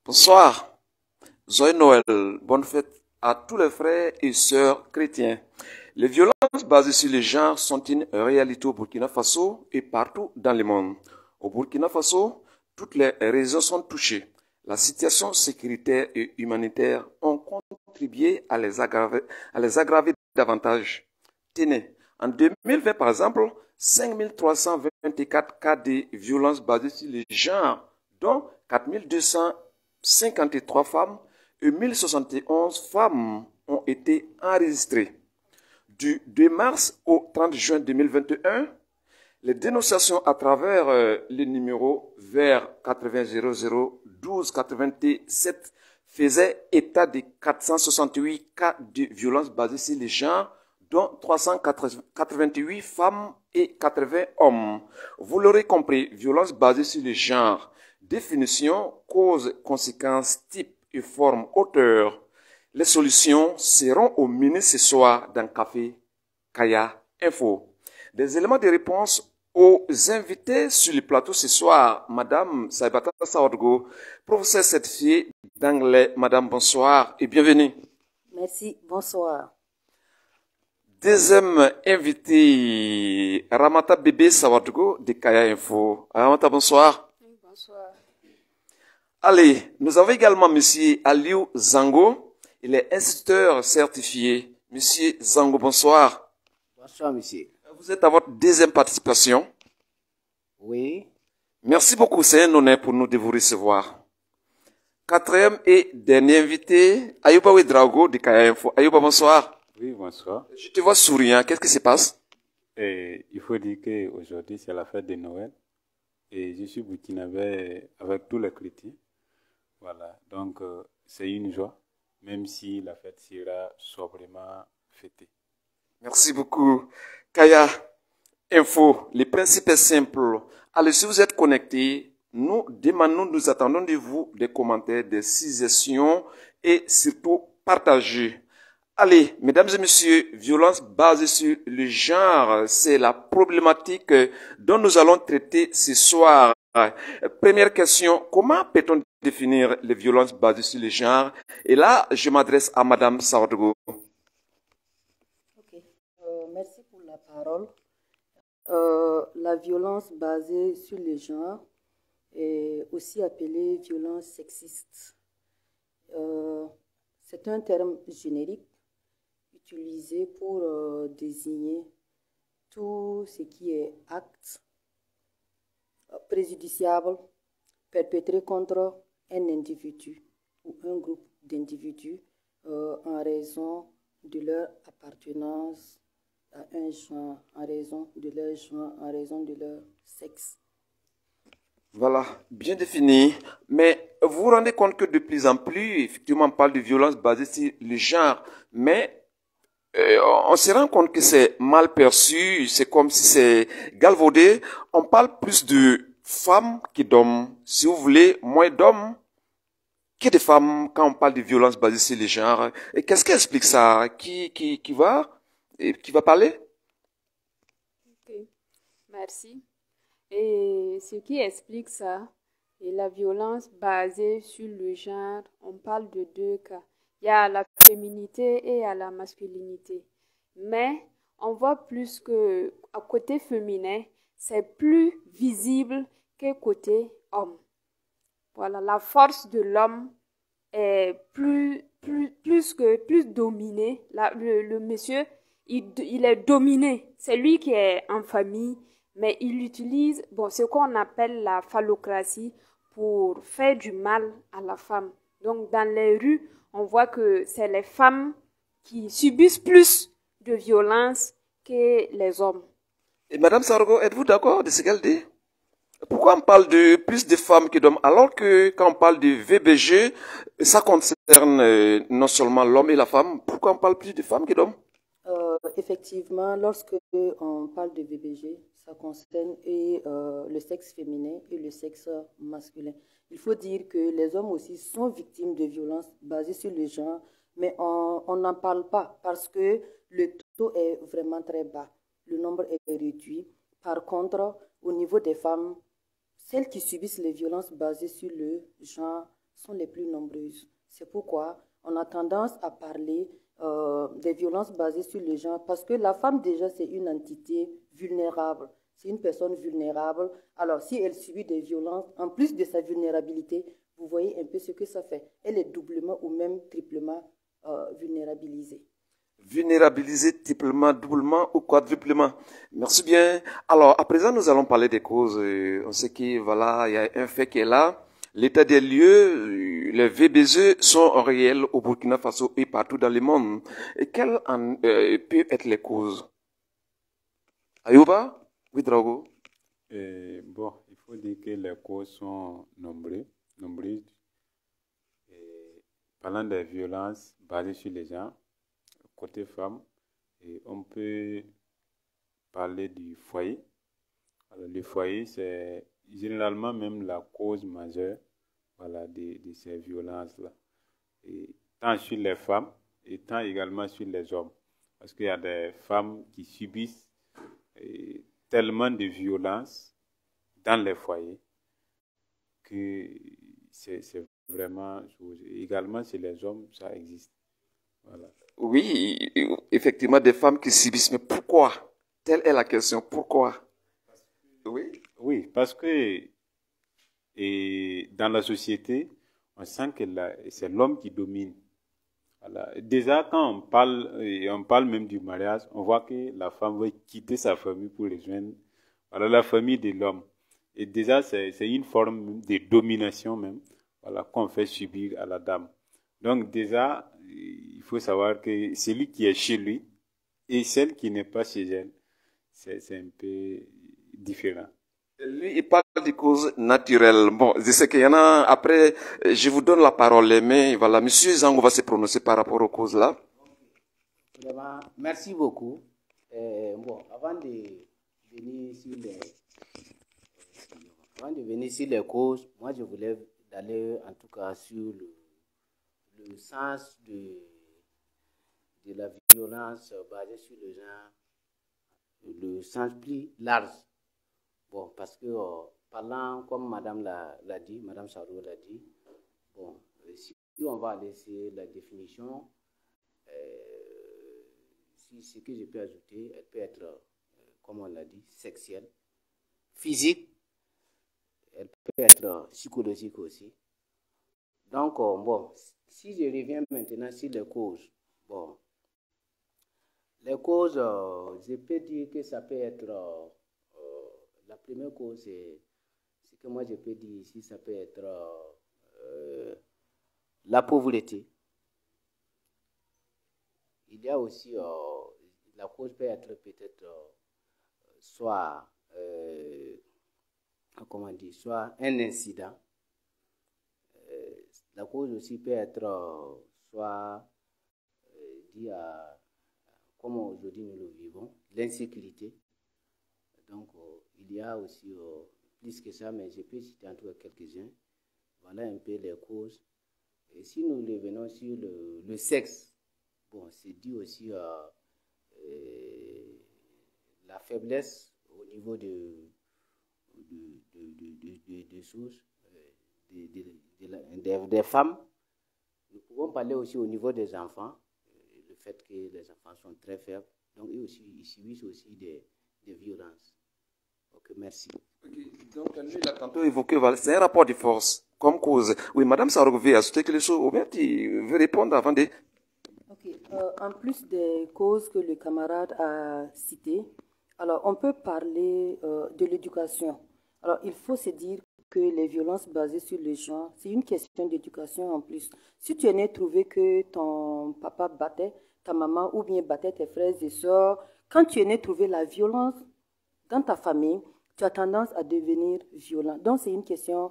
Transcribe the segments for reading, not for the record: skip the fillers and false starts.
Bonsoir, joyeux Noël, bonne fête à tous les frères et sœurs chrétiens. Les violences basées sur les genres sont une réalité au Burkina Faso et partout dans le monde. Au Burkina Faso, toutes les régions sont touchées. La situation sécuritaire et humanitaire ont contribué à les aggraver davantage. Tenez, en 2020 par exemple, 5324 cas de violences basées sur les genres, dont 4253 femmes et 1071 femmes ont été enregistrées. Du 2 mars au 30 juin 2021, les dénonciations à travers le numéro vers 80 00 12 87 faisaient état de 468 cas de violences basées sur les genres, dont 388 femmes et 80 hommes. Vous l'aurez compris, violences basées sur les genres. Définition, cause, conséquences, type et forme, auteur. Les solutions seront au menu ce soir dans Café Kaya Info. Des éléments de réponse aux invités sur le plateau ce soir. Madame Saibata Sawadgo, professeure certifiée d'anglais. Madame, bonsoir et bienvenue. Merci, bonsoir. Deuxième invité, Ramata Bébé Sawadgo de Kaya Info. Ramata, bonsoir. Oui, bonsoir. Allez, nous avons également Monsieur Aliou Zango. Il est instituteur certifié. Monsieur Zango, bonsoir. Bonsoir, monsieur. Vous êtes à votre deuxième participation. Oui. Merci beaucoup, c'est un honneur pour nous de vous recevoir. Quatrième et dernier invité, Ayouba Ouedraogo de Kaya Info. Ayouba, bonsoir. Oui, bonsoir. Je te vois souriant, qu'est-ce qui se passe? Il faut dire qu'aujourd'hui, c'est la fête de Noël. Et je suis burkinabé avec tous les chrétiens. Voilà, donc c'est une joie, même si la fête sera sobrement fêtée. Merci beaucoup. Kaya Info, le principe est simple. Allez, si vous êtes connectés, nous demandons, nous attendons de vous des commentaires, des suggestions et surtout partagez. Allez, mesdames et messieurs, violence basée sur le genre, c'est la problématique dont nous allons traiter ce soir. Première question, comment peut-on définir les violences basées sur le genre? Et là, je m'adresse à Madame Sawadgo. Ok, merci pour la parole. La violence basée sur le genre est aussi appelée violence sexiste. C'est un terme générique utilisé pour désigner tout ce qui est acte préjudiciable perpétré contre un individu ou un groupe d'individus en raison de leur appartenance à un genre, en raison de leur genre, en raison de leur sexe. Voilà, bien défini. Mais vous vous rendez compte que de plus en plus, effectivement, on parle de violence basée sur le genre, mais on se rend compte que c'est mal perçu, c'est comme si c'est galvaudé. On parle plus de femmes que d'hommes. Si vous voulez, moins d'hommes que de femmes quand on parle de violence basée sur le genre. Et qu'est-ce qui explique ça? Qui va parler? Ok, merci. Et ce qui explique ça, et la violence basée sur le genre, on parle de deux cas. Il y a la féminité et il y a la masculinité. Mais on voit plus que à côté féminin, c'est plus visible que côté homme. Voilà, la force de l'homme est plus dominée. Le monsieur, il est dominé. C'est lui qui est en famille, mais il utilise, bon, ce qu'on appelle la phallocratie pour faire du mal à la femme. Donc, dans les rues, on voit que c'est les femmes qui subissent plus de violence que les hommes. Et Madame Sargo, êtes-vous d'accord de ce qu'elle dit? Pourquoi on parle de plus de femmes que d'hommes, alors que quand on parle de VBG, ça concerne non seulement l'homme et la femme, pourquoi on parle plus de femmes que d'hommes? Effectivement, lorsque on parle de VBG, ça concerne le sexe féminin et le sexe masculin. Il faut dire que les hommes aussi sont victimes de violences basées sur le genre, mais on n'en parle pas parce que le taux est vraiment très bas. Le nombre est réduit. Par contre, au niveau des femmes, celles qui subissent les violences basées sur le genre sont les plus nombreuses. C'est pourquoi on a tendance à parler des violences basées sur le genre, parce que la femme, déjà, c'est une entité vulnérable. C'est une personne vulnérable. Alors, si elle subit des violences, en plus de sa vulnérabilité, vous voyez un peu ce que ça fait. Elle est doublement ou même triplement vulnérabilisée. Vulnérabilisée triplement, doublement ou quadruplement. Merci bien. Alors, à présent, nous allons parler des causes. On sait qu'il voilà, il y a un fait qui est là. L'état des lieux, les VBG sont réels au Burkina Faso et partout dans le monde. Et quelles peuvent être les causes? Ayouba? Oui, Drago? Bon, il faut dire que les causes sont nombreuses. Parlant des violences basées sur les gens, côté femme, et on peut parler du foyer. Alors, le foyer, c'est généralement même la cause majeure, voilà, de ces violences-là. Et tant sur les femmes et tant également sur les hommes. Parce qu'il y a des femmes qui subissent tellement de violences dans les foyers que c'est vraiment... Également chez les hommes, ça existe. Voilà. Oui, effectivement, des femmes qui subissent. Mais pourquoi? Telle est la question. Pourquoi? Oui, parce que dans la société, on sent que c'est l'homme qui domine. Voilà. Déjà, quand on parle même du mariage, on voit que la femme veut quitter sa famille pour rejoindre la famille de l'homme. Et déjà, c'est une forme de domination même, voilà, qu'on fait subir à la dame. Donc déjà, il faut savoir que celui qui est chez lui et celle qui n'est pas chez elle, c'est un peu différent. Lui, il parle des causes naturelles. Bon, je sais qu'il y en a, après, je vous donne la parole, mais voilà, monsieur Zango va se prononcer par rapport aux causes là. Vraiment, merci beaucoup. Bon, avant de venir sur les causes, moi je voulais aller en tout cas sur le sens de la violence basée sur le genre, le sens plus large. Bon, parce que parlant, comme Madame l'a dit, Madame Sarou l'a dit, bon, si on va aller sur la définition, si ce que je peux ajouter, elle peut être, comme on l'a dit, sexuelle, physique, elle peut être psychologique aussi. Donc, bon, si je reviens maintenant sur les causes, bon, les causes, je peux dire que ça peut être, la première cause, c'est ce que moi je peux dire ici, ça peut être la pauvreté. Il y a aussi, la cause peut être peut-être soit, comment dire, soit un incident. La cause aussi peut être soit due à, comme aujourd'hui nous le vivons, l'insécurité. Donc, il y a aussi plus que ça, mais je peux citer en tout cas quelques-uns. Voilà un peu les causes. Et si nous revenons sur le sexe, bon, c'est dû aussi à la faiblesse au niveau des choses, des femmes. Nous pouvons parler aussi au niveau des enfants, le fait que les enfants sont très faibles. Donc, eux aussi, ils subissent aussi des violences. Ok, merci. Okay. Donc, lui, il a tantôt évoqué, c'est un rapport de force comme cause. Oui, Madame Sarou veut ajouter quelque chose, ou bien tu veux répondre avant de... Ok, en plus des causes que le camarade a citées, alors on peut parler de l'éducation. Alors, il faut se dire que les violences basées sur le genre, c'est une question d'éducation en plus. Si tu es né trouvé que ton papa battait ta maman ou bien battait tes frères et sœurs, quand tu es né trouver la violence dans ta famille, tu as tendance à devenir violent. Donc, c'est une question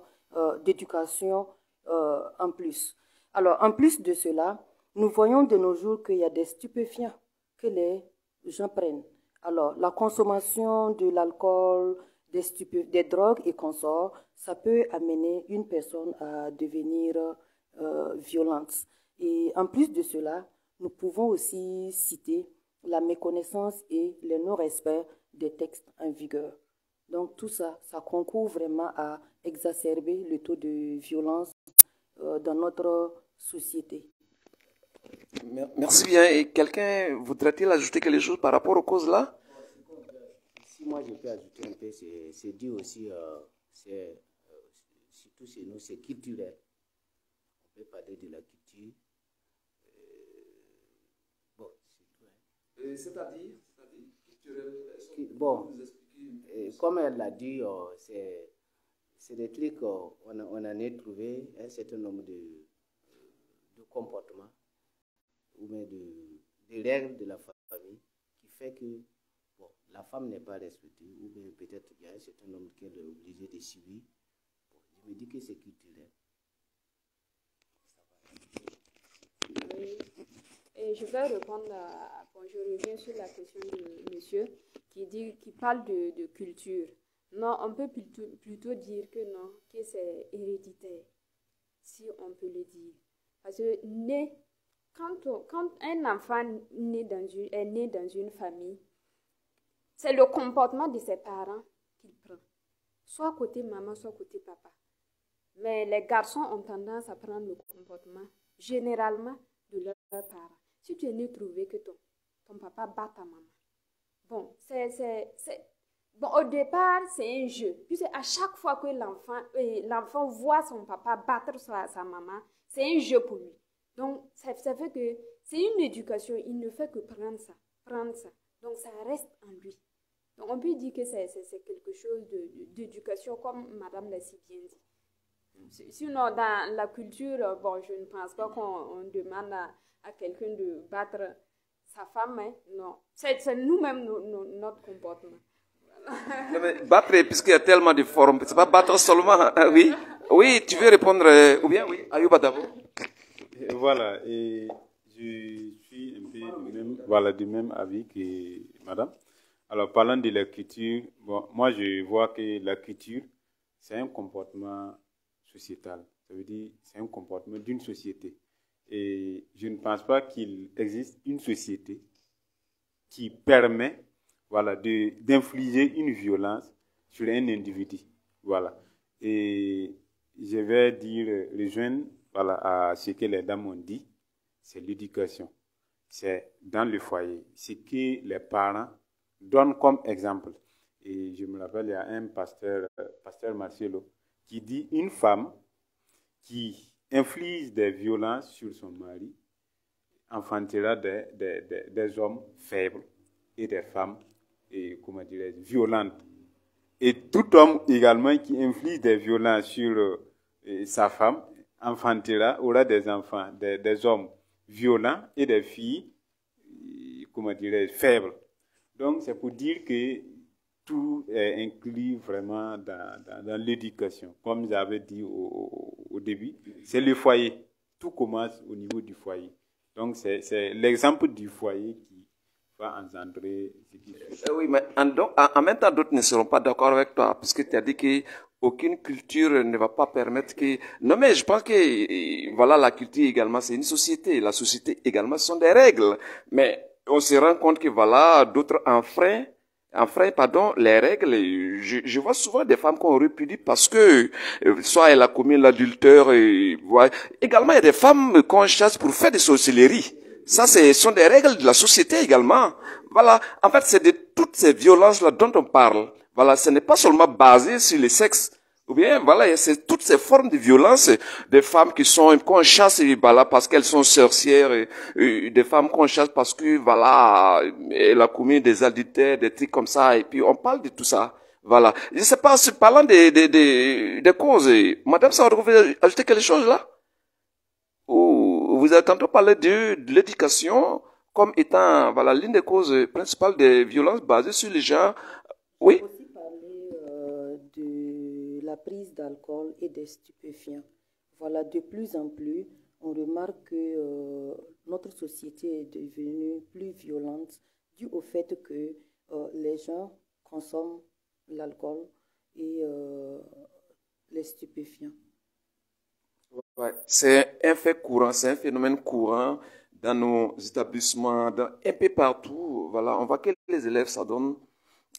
d'éducation en plus. Alors, en plus de cela, nous voyons de nos jours qu'il y a des stupéfiants que les gens prennent. Alors, la consommation de l'alcool, des drogues et consorts, ça peut amener une personne à devenir violente. Et en plus de cela, nous pouvons aussi citer la méconnaissance et le non-respect des textes en vigueur. Donc tout ça, ça concourt vraiment à exacerber le taux de violence dans notre société. Merci bien. Et quelqu'un voudrait-il ajouter quelque chose par rapport aux causes là? Si moi je peux ajouter un peu, c'est dû aussi, surtout chez nous, c'est culturel. On peut parler de la culture. Bon, c'est tout. Hein. C'est-à-dire culturel. Bon, comme elle l'a dit, c'est des trucs, on en a trouvé un certain nombre de comportements ou bien de règles de la famille qui fait que bon, la femme n'est pas respectée ou bien peut-être il y a un certain nombre qu'elle est obligée de subir. Bon, je me dis que c'est culturel. Oui. Et je vais répondre bon, je reviens sur la question de monsieur qui parle de culture. Non, on peut plutôt dire que non, que c'est héréditaire, si on peut le dire. Parce que quand un enfant est né dans une famille, c'est le comportement de ses parents qu'il prend, soit côté maman, soit côté papa. Mais les garçons ont tendance à prendre le comportement, généralement, de leurs parents. Si tu es né trouver que ton papa bat ta maman, bon, bon, au départ, c'est un jeu. Puis à chaque fois que l'enfant voit son papa battre sa maman, c'est un jeu pour lui. Donc, ça fait que c'est une éducation. Il ne fait que prendre ça. Donc, ça reste en lui. Donc, on peut dire que c'est quelque chose d'éducation, comme Madame l'a si bien dit. Sinon, dans la culture, bon, je ne pense pas qu'on demande à quelqu'un de battre sa femme. Hein? Non, c'est nous-mêmes notre comportement. Non, mais battre, puisqu'il y a tellement de formes, c'est pas battre seulement. Oui, oui, tu veux répondre, ou bien oui, Ayouba d'abord. Voilà, et je suis un peu du même avis que madame. Alors, parlant de la culture, bon, moi je vois que la culture, c'est un comportement sociétal. Ça veut dire, c'est un comportement d'une société. Et je ne pense pas qu'il existe une société qui permet d'infliger une violence sur un individu. Voilà. Et je vais dire, rejoindre à ce que les dames ont dit, c'est l'éducation. C'est dans le foyer. Ce que les parents donnent comme exemple. Et je me rappelle, il y a un pasteur Marcelo, qui dit une femme qui inflige des violences sur son mari enfantera des hommes faibles et des femmes violentes. Et tout homme également qui inflige des violences sur sa femme aura des enfants, des hommes violents et des filles, faibles. Donc c'est pour dire que tout est inclus vraiment dans l'éducation. Comme j'avais dit au début, c'est le foyer. Tout commence au niveau du foyer. Donc c'est l'exemple du foyer qui va engendrer ce qui suit. Oui, mais en même temps, d'autres ne seront pas d'accord avec toi, parce que tu as dit qu'aucune culture ne va pas permettre que... Non, mais je pense que, voilà, la culture également, c'est une société. La société également, ce sont des règles. Mais on se rend compte que, voilà, d'autres enfreignent les règles. Je vois souvent des femmes qu'on répudie parce que, soit elle a commis l'adultère, voilà. Également, il y a des femmes qu'on chasse pour faire des sorcelleries. Ça, ce sont des règles de la société également. Voilà. En fait, c'est de toutes ces violences-là dont on parle. Voilà. Ce n'est pas seulement basé sur le sexe. Ou bien, voilà, c'est toutes ces formes de violence, des femmes qu'on chasse, voilà, parce qu'elles sont sorcières, des femmes qu'on chasse parce que, voilà, elle a commis des adultères, des trucs comme ça, et puis on parle de tout ça. Voilà. Je sais pas, parlant des causes, madame, ça vous pouvez ajouter quelque chose là? Ou vous avez tantôt parlé de l'éducation comme étant, voilà, l'une des causes principales des violences basées sur les genres. Oui? On peut aussi parler de la prise d'alcool et des stupéfiants. Voilà, de plus en plus, on remarque que notre société est devenue plus violente dû au fait que les gens consomment l'alcool et les stupéfiants. Ouais, c'est un fait courant, c'est un phénomène courant dans nos établissements, un peu partout. Voilà, on voit que les élèves s'adonnent,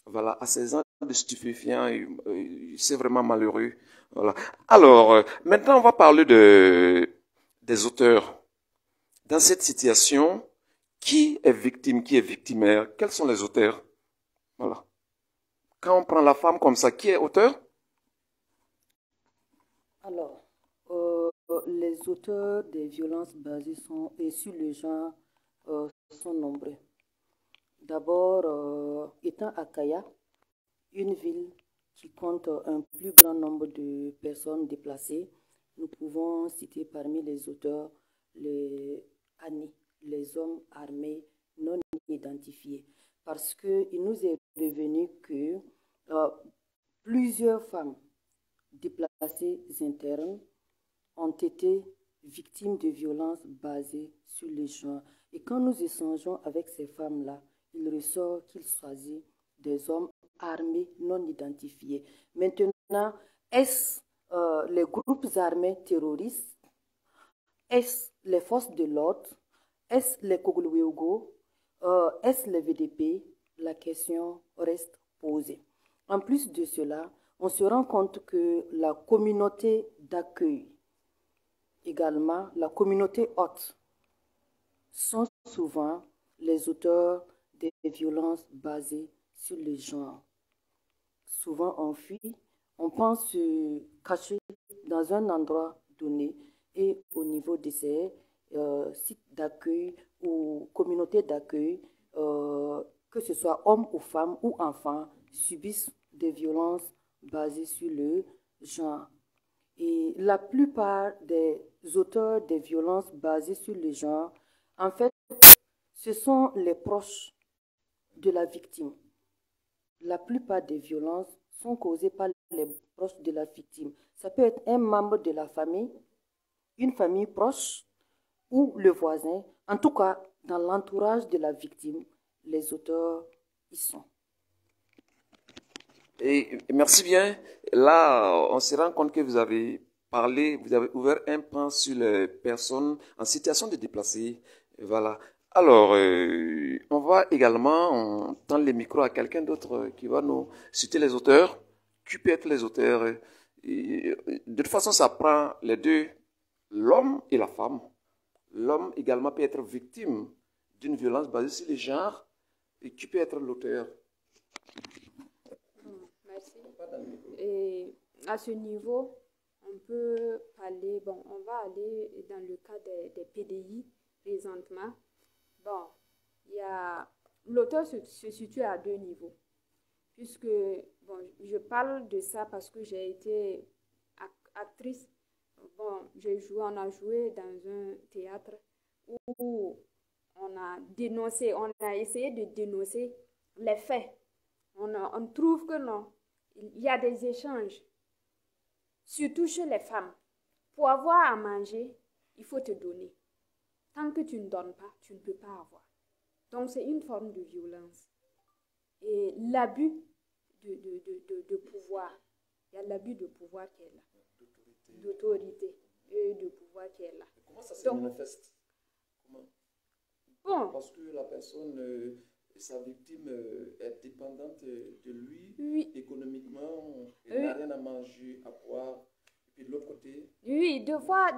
voilà, à 16 ans de stupéfiants, c'est vraiment malheureux. Voilà. Alors, maintenant, on va parler des auteurs. Dans cette situation, qui est victime, qui est victimaire? Quels sont les auteurs? Voilà. Quand on prend la femme comme ça, qui est auteur? Alors, les auteurs des violences basées sur le genre sont nombreux. D'abord, étant Akaya, une ville qui compte un plus grand nombre de personnes déplacées, nous pouvons citer parmi les auteurs les ANI, les hommes armés non identifiés, parce qu'il nous est revenu que plusieurs femmes déplacées internes ont été victimes de violences basées sur le genre. Et quand nous échangeons avec ces femmes-là, il ressort qu'ils choisissent des hommes armés non identifiés. Maintenant, est-ce les groupes armés terroristes? Est-ce les forces de l'ordre? Est-ce les Kogluwego? Est-ce les VDP? La question reste posée. En plus de cela, on se rend compte que la communauté d'accueil, également la communauté haute, sont souvent les auteurs des violences basées sur le genre. Souvent on fuit, on pense se cacher dans un endroit donné et au niveau de ces sites d'accueil ou communautés d'accueil, que ce soit hommes ou femmes ou enfants, subissent des violences basées sur le genre. Et la plupart des auteurs des violences basées sur le genre, en fait, ce sont les proches de la victime. La plupart des violences sont causées par les proches de la victime. Ça peut être un membre de la famille, une famille proche ou le voisin. En tout cas, dans l'entourage de la victime, les auteurs y sont. Et merci bien. Là, on se rend compte que vous avez parlé, vous avez ouvert un pan sur les personnes en situation de déplacés. Voilà. Alors, on va également tendre les micros à quelqu'un d'autre qui va nous citer les auteurs. Qui peut être les auteurs? De toute façon, ça prend les deux, l'homme et la femme. L'homme également peut être victime d'une violence basée sur le genre. Et qui peut être l'auteur? Merci. Et à ce niveau, on peut parler, bon, on va aller dans le cas des PDI présentement. Bon, l'auteur se situe à deux niveaux. Puisque, bon, je parle de ça parce que j'ai été actrice. Bon, on a joué dans un théâtre où on a essayé de dénoncer les faits. On trouve que non, il y a des échanges, surtout chez les femmes. Pour avoir à manger, il faut te donner. Tant que tu ne donnes pas, tu ne peux pas avoir. Donc, c'est une forme de violence. Et l'abus de pouvoir, il y a l'abus de pouvoir qui est là, d'autorité et de pouvoir qui est là. Comment ça se manifeste? Comment? Bon. Parce que la personne, sa victime est dépendante de lui, oui, économiquement, elle n'a rien à manger, à boire. Et de l'autre côté? Oui, deux fois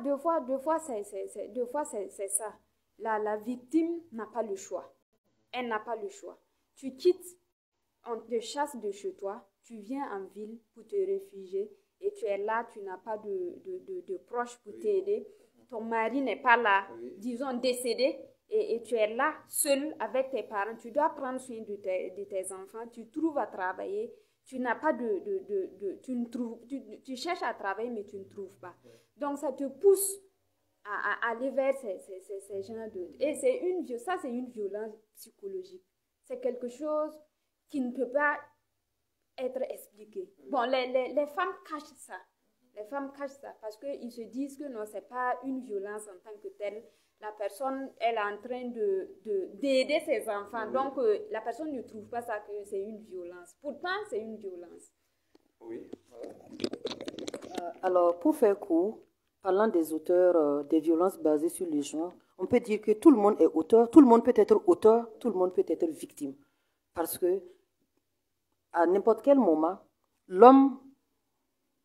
c'est ça. La victime n'a pas le choix. Elle n'a pas le choix. Tu quittes, on te chasse de chez toi, tu viens en ville pour te réfugier et tu es là, tu n'as pas de proches pour t'aider. Ton mari n'est pas là, disons décédé, et tu es là, seul avec tes parents. Tu dois prendre soin de tes enfants, tu trouves à travailler. Tu n'as pas tu cherches à travailler, mais tu ne trouves pas. Donc, ça te pousse à aller vers ces genres de... Et ça, c'est une violence psychologique. C'est quelque chose qui ne peut pas être expliqué. Bon, les femmes cachent ça. Les femmes cachent ça parce qu'ils se disent que non, ce n'est pas une violence en tant que telle. La personne, elle est en train d'aider ses enfants. Donc, la personne ne trouve pas ça que c'est une violence. Pourtant, c'est une violence. Oui. Alors, pour faire court, parlant des auteurs des violences basées sur le genre, on peut dire que tout le monde est auteur, tout le monde peut être auteur, tout le monde peut être victime. Parce que à n'importe quel moment, l'homme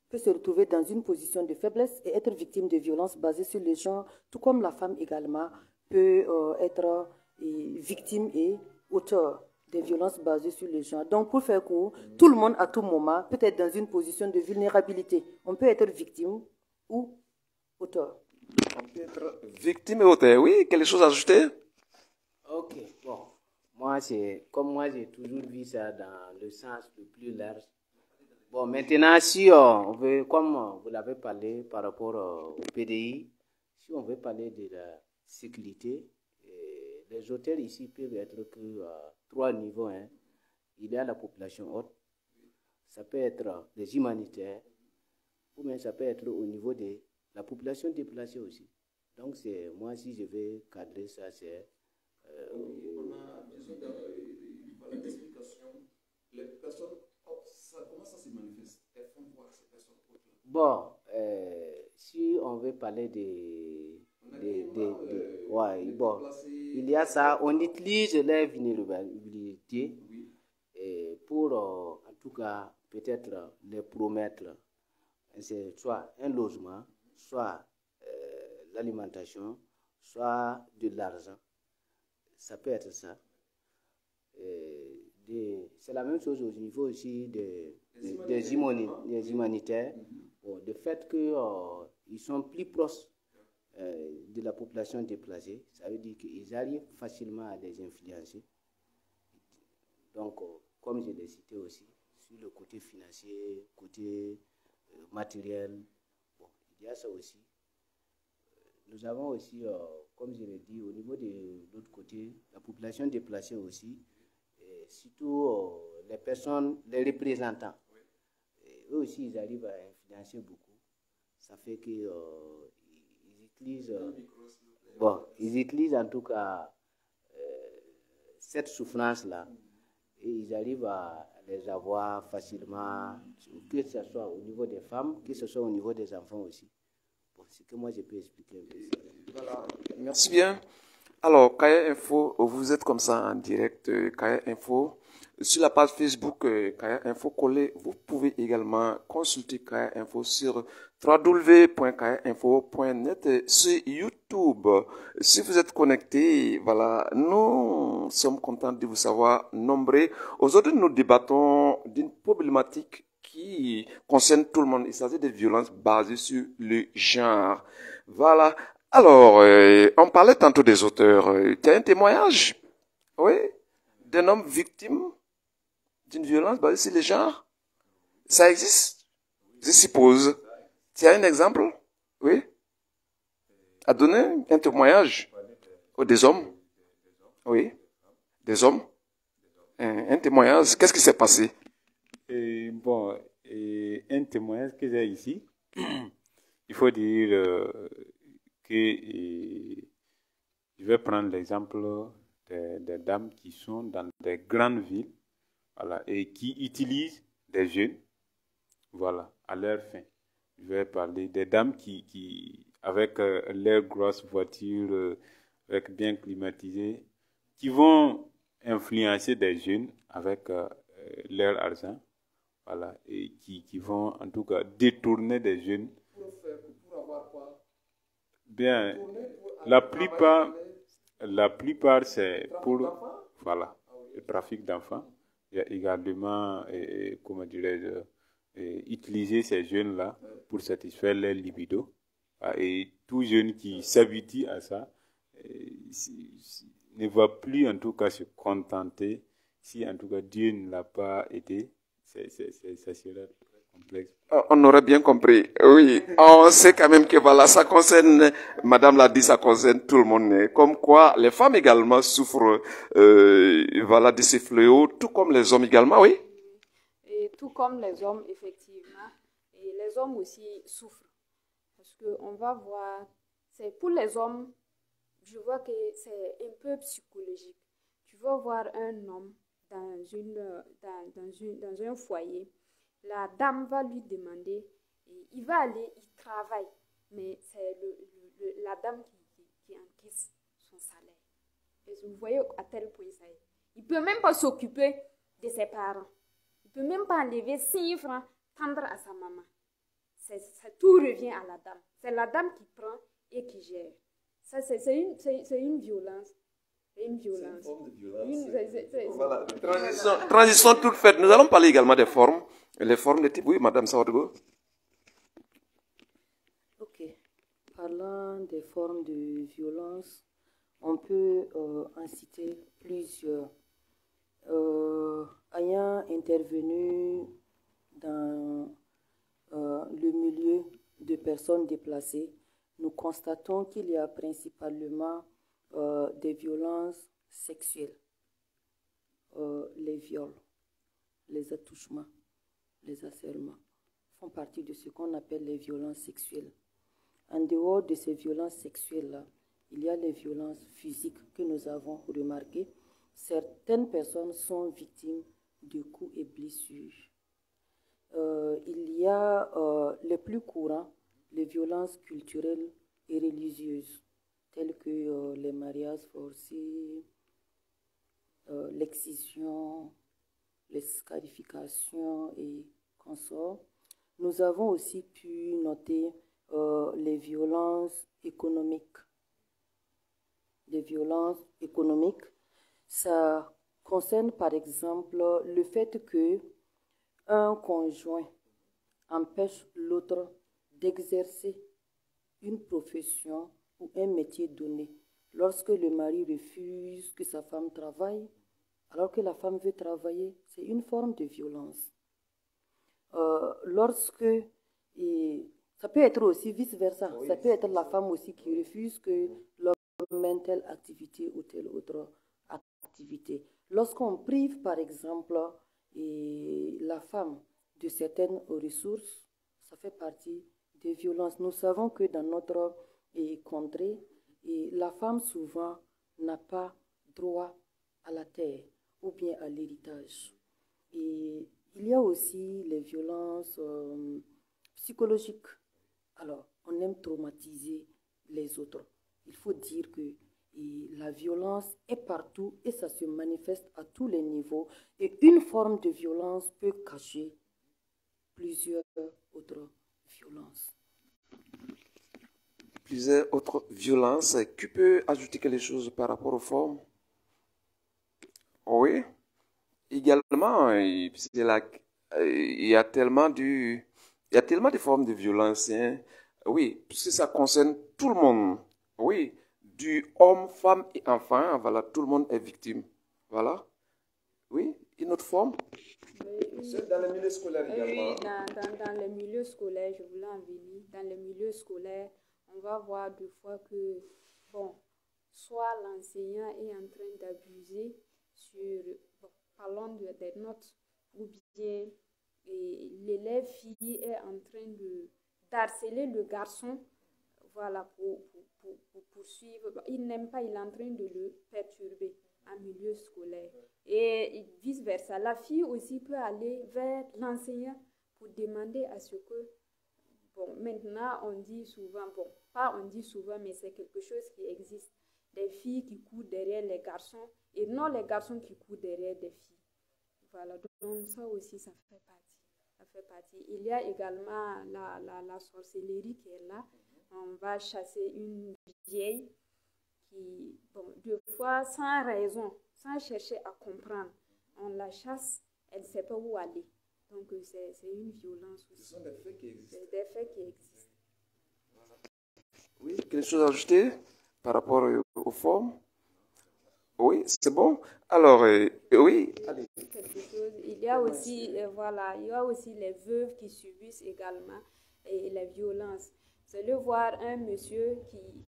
peut se retrouver dans une position de faiblesse et être victime de violences basées sur le genre, tout comme la femme également peut être victime et auteur des violences basées sur le genre. Donc, pour faire court, tout le monde à tout moment peut être dans une position de vulnérabilité. On peut être victime ou auteur. On peut être victime et auteur. Oui, quelque chose à ajouter? Ok, bon. Moi, comme moi, j'ai toujours vu ça dans le sens le plus large. Bon, maintenant, si on veut, comme vous l'avez parlé par rapport au PDI, si on veut parler de la sécurité, les hôtels ici peuvent être que à 3 niveaux. Hein. Il y a la population haute, ça peut être les humanitaires, ou bien ça peut être au niveau de la population déplacée aussi. Donc, moi, si je vais cadrer ça, c'est... on a besoin d'explication. Les personnes, comment ça se manifeste? Elles font voir ces personnes. Bon, si on veut parler ouais, bon, il y a ça, on utilise les vulnérabilités pour, en tout cas, peut-être les promettre, c'est soit un logement, soit l'alimentation, soit de l'argent. Ça peut être ça. C'est la même chose au niveau aussi des humanitaires. Bon, le fait qu'ils sont plus proches de la population déplacée, ça veut dire qu'ils arrivent facilement à les influencer. Donc, comme je l'ai cité aussi, sur le côté financier, côté matériel, bon, il y a ça aussi. Nous avons aussi, comme je l'ai dit, au niveau de l'autre côté, la population déplacée aussi, et surtout les personnes, les représentants. Et eux aussi, ils arrivent à influencer beaucoup. Ça fait qu'ils ils utilisent en tout cas cette souffrance-là et ils arrivent à les avoir facilement, que ce soit au niveau des femmes, que ce soit au niveau des enfants aussi. Bon, c'est que moi je peux expliquer un peu ça. Voilà. Merci bien. Alors, Kaya Info, vous êtes comme ça en direct, Kaya Info. Sur la page Facebook Kaya Info collée, vous pouvez également consulter Kaya Info sur www.kayainfo.net sur YouTube. Si vous êtes connecté, voilà, nous sommes contents de vous savoir nombreux. Aujourd'hui, nous débattons d'une problématique qui concerne tout le monde. Il s'agit de violences basées sur le genre. Voilà. Alors, on parlait tantôt des auteurs. Tu as un témoignage, oui, d'un homme victime d'une violence basée sur le genre? Ça existe, je suppose. Tu as un exemple, oui, à donner un témoignage des hommes, oui, des hommes, un témoignage. Qu'est-ce qui s'est passé? Bon, un témoignage que j'ai ici, il faut dire que je vais prendre l'exemple des dames qui sont dans des grandes villes, voilà, et qui utilisent des jeunes, voilà, à leur fin. Je vais parler des dames qui avec leurs grosses voitures, avec bien climatisées, qui vont influencer des jeunes avec leur argent, voilà, et qui vont en tout cas détourner des jeunes. Pour avoir quoi? Bien, la plupart c'est pour, voilà, le trafic d'enfants. Il y a également, comment dirais-je, utiliser ces jeunes-là pour satisfaire leur libido. Et tout jeune qui s'habitue à ça ne va plus en tout cas se contenter si en tout cas Dieu ne l'a pas aidé. Ça serait complexe. On aurait bien compris. Oui, on sait quand même que voilà, ça concerne, Madame l'a dit, ça concerne tout le monde. Comme quoi, les femmes également souffrent, voilà, de ces fléaux, tout comme les hommes également, oui. Et tout comme les hommes, effectivement, et les hommes aussi souffrent. Parce qu'on va voir, c'est pour les hommes, je vois que c'est un peu psychologique. Tu vas voir un homme dans un foyer. La dame va lui demander, et il va aller, il travaille, mais c'est la dame qui encaisse son salaire. Et vous voyez à tel point ça est. Il ne peut même pas s'occuper de ses parents. Il ne peut même pas enlever 5 francs, tendre à sa maman. Tout revient à la dame. C'est la dame qui prend et qui gère. Ça, c'est une violence. C'est une violence. C'est une forme de violence. Voilà. Transition toute faite. Nous allons parler également des formes. Les formes de type. Oui, Madame Sawadego. Ok. Parlant des formes de violence, on peut en citer plusieurs. Ayant intervenu dans le milieu de personnes déplacées, nous constatons qu'il y a principalement des violences sexuelles, les viols, les attouchements, les harcèlements font partie de ce qu'on appelle les violences sexuelles. En dehors de ces violences sexuelles-là, il y a les violences physiques que nous avons remarquées. Certaines personnes sont victimes de coups et blessures. Il y a les plus courants, les violences culturelles et religieuses, telles que les mariages forcés, l'excision, les scarifications et consorts. Nous avons aussi pu noter les violences économiques. Les violences économiques, ça concerne par exemple le fait que un conjoint empêche l'autre d'exercer une profession ou un métier donné. Lorsque le mari refuse que sa femme travaille, alors que la femme veut travailler, c'est une forme de violence. Et ça peut être aussi vice-versa. Oui, ça peut être la femme aussi qui refuse que l'homme mène telle activité ou telle autre activité. Lorsqu'on prive, par exemple, la femme de certaines ressources, ça fait partie des violences. Nous savons que dans notre contrée, la femme souvent n'a pas droit à la terre ou bien à l'héritage. Et il y a aussi les violences psychologiques. Alors, on aime traumatiser les autres. Il faut dire que la violence est partout et ça se manifeste à tous les niveaux. Et une forme de violence peut cacher plusieurs autres violences. Plusieurs autres violences. Qui peut ajouter quelque chose par rapport aux formes? Oui. Également, il y a tellement de formes de violence. Hein. Oui, puisque ça concerne tout le monde. Oui, du homme, femme et enfant, voilà, tout le monde est victime. Voilà. Oui, une autre forme. Oui, dans le milieu scolaire également. Oui, dans le milieu scolaire, je voulais en venir. Dans le milieu scolaire, on va voir des fois que, bon, soit l'enseignant est en train d'abuser sur, bon, parlons des notes, ou bien l'élève fille est en train d'harceler le garçon, voilà, pour poursuivre. Il n'aime pas, il est en train de le perturber en milieu scolaire. Et vice-versa. La fille aussi peut aller vers l'enseignant pour demander à ce que, bon, maintenant on dit souvent, bon, pas on dit souvent, mais c'est quelque chose qui existe. Des filles qui courent derrière les garçons et non les garçons qui courent derrière des filles. Voilà, donc ça aussi, ça fait partie. Ça fait partie. Il y a également la sorcellerie qui est là. On va chasser une vieille qui, bon, deux fois sans raison, sans chercher à comprendre, on la chasse, elle ne sait pas où aller. Donc c'est une violence aussi. Ce sont des faits qui existent. C'est des faits qui existent. Voilà. Oui, quelque chose à ajouter par rapport aux formes? Oui, c'est bon. Alors, oui. Allez. Quelque chose. Il y a aussi, voilà, il y a aussi les veuves qui subissent également les violences. C'est de voir un monsieur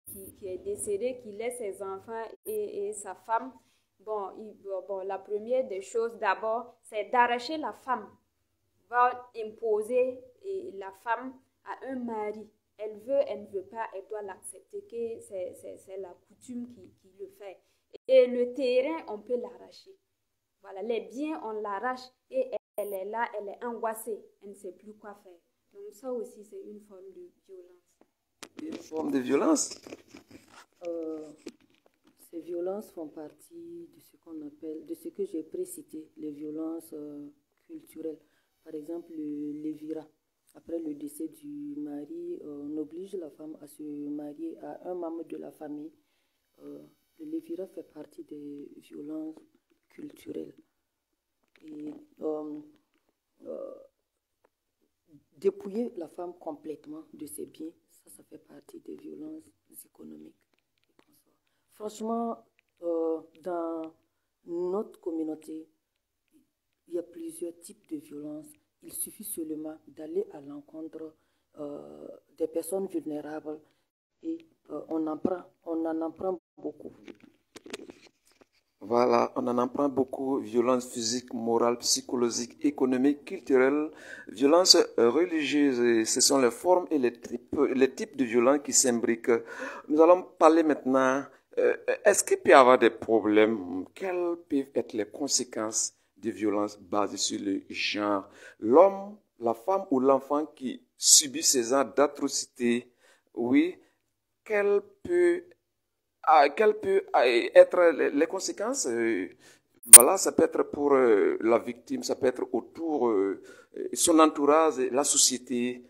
qui est décédé, qui laisse ses enfants et sa femme. Bon, la première des choses, d'abord, c'est d'arracher la femme. Va imposer la femme à un mari. Elle veut, elle ne veut pas, elle doit l'accepter, que c'est la coutume qui le fait. Et le terrain, on peut l'arracher. Voilà, les biens, on l'arrache et elle est là, elle est angoissée, elle ne sait plus quoi faire. Donc ça aussi, c'est une forme de violence. Une forme de violence? Ces violences font partie de ce qu'on appelle, de ce que j'ai précité, les violences culturels. Par exemple, le lévira. Après le décès du mari, on oblige la femme à se marier à un membre de la famille. Le lévira fait partie des violences culturelles. Et dépouiller la femme complètement de ses biens, ça fait partie des violences économiques. Franchement, dans notre communauté, il y a plusieurs types de violences. Il suffit seulement d'aller à l'encontre des personnes vulnérables et on en apprend beaucoup. Voilà, on en apprend beaucoup. Violence physique, morale, psychologique, économique, culturelle, violence religieuse. Et ce sont les formes et les types de violences qui s'imbriquent. Nous allons parler maintenant. Est-ce qu'il peut y avoir des problèmes? Quelles peuvent être les conséquences des violences basées sur le genre? L'homme, la femme ou l'enfant qui subit ces actes d'atrocité, oui, quelles peuvent être les conséquences? Voilà, ça peut être pour la victime, ça peut être autour son entourage, la société,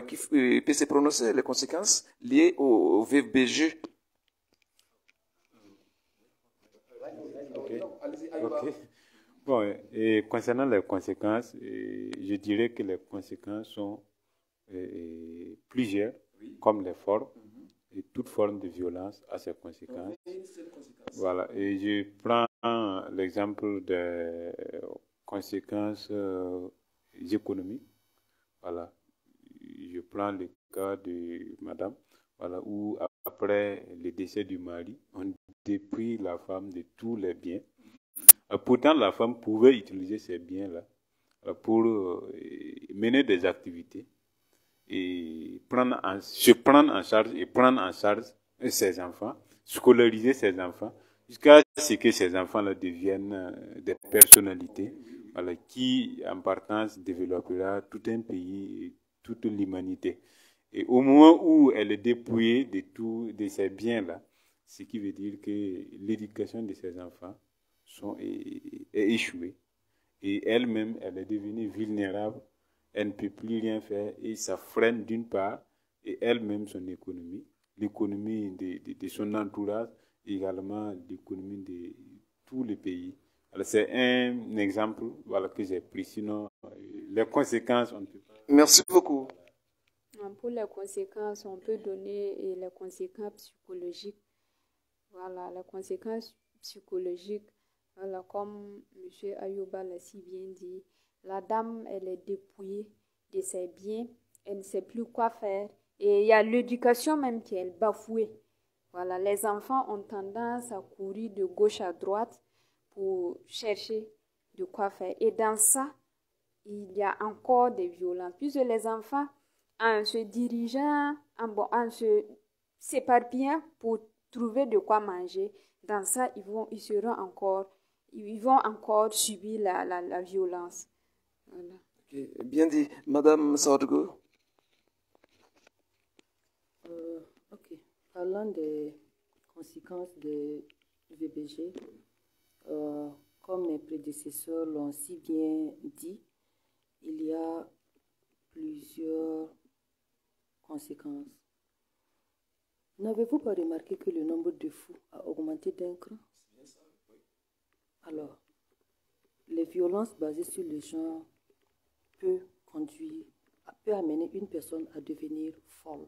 qui peut se prononcer les conséquences liées au VBG. Ok. Bon, et concernant les conséquences, je dirais que les conséquences sont plusieurs, comme les formes. Et toute forme de violence a ses conséquences. Voilà. Et je prends l'exemple des conséquences économiques. Voilà. Je prends le cas de madame, voilà, où après le décès du mari, on dépouille la femme de tous les biens. Pourtant, la femme pouvait utiliser ces biens-là pour mener des activités et se prendre en charge et prendre en charge ses enfants, scolariser ses enfants, jusqu'à ce que ces enfants-là deviennent des personnalités, voilà, qui, en partance, développera tout un pays et toute l'humanité. Et au moment où elle est dépouillée de ces biens-là, ce qui veut dire que l'éducation de ses enfants est échouée. Et elle-même, elle est devenue vulnérable. Elle ne peut plus rien faire et ça freine d'une part et elle-même son économie, l'économie de son entourage, également l'économie de tous les pays. Alors c'est un exemple, voilà, que j'ai pris. Sinon, les conséquences, on ne peut pas. Merci beaucoup. Pour les conséquences, on peut donner les conséquences psychologiques. Voilà, les conséquences psychologiques, voilà, comme M. Ayouba l'a si bien dit. La dame, elle est dépouillée de ses biens, elle ne sait plus quoi faire. Et il y a l'éducation même qui est bafouée. Voilà, les enfants ont tendance à courir de gauche à droite pour chercher de quoi faire. Et dans ça, il y a encore des violences. Puisque les enfants, en se dirigeant, en se s'éparpillant pour trouver de quoi manger, dans ça, ils vont encore subir la violence. Voilà. Okay. Bien dit. Madame Saoudgo. Ok. Parlant des conséquences des VBG, comme mes prédécesseurs l'ont si bien dit, il y a plusieurs conséquences. N'avez-vous pas remarqué que le nombre de fous a augmenté d'un cran? Alors, les violences basées sur le genre peut amener une personne à devenir folle.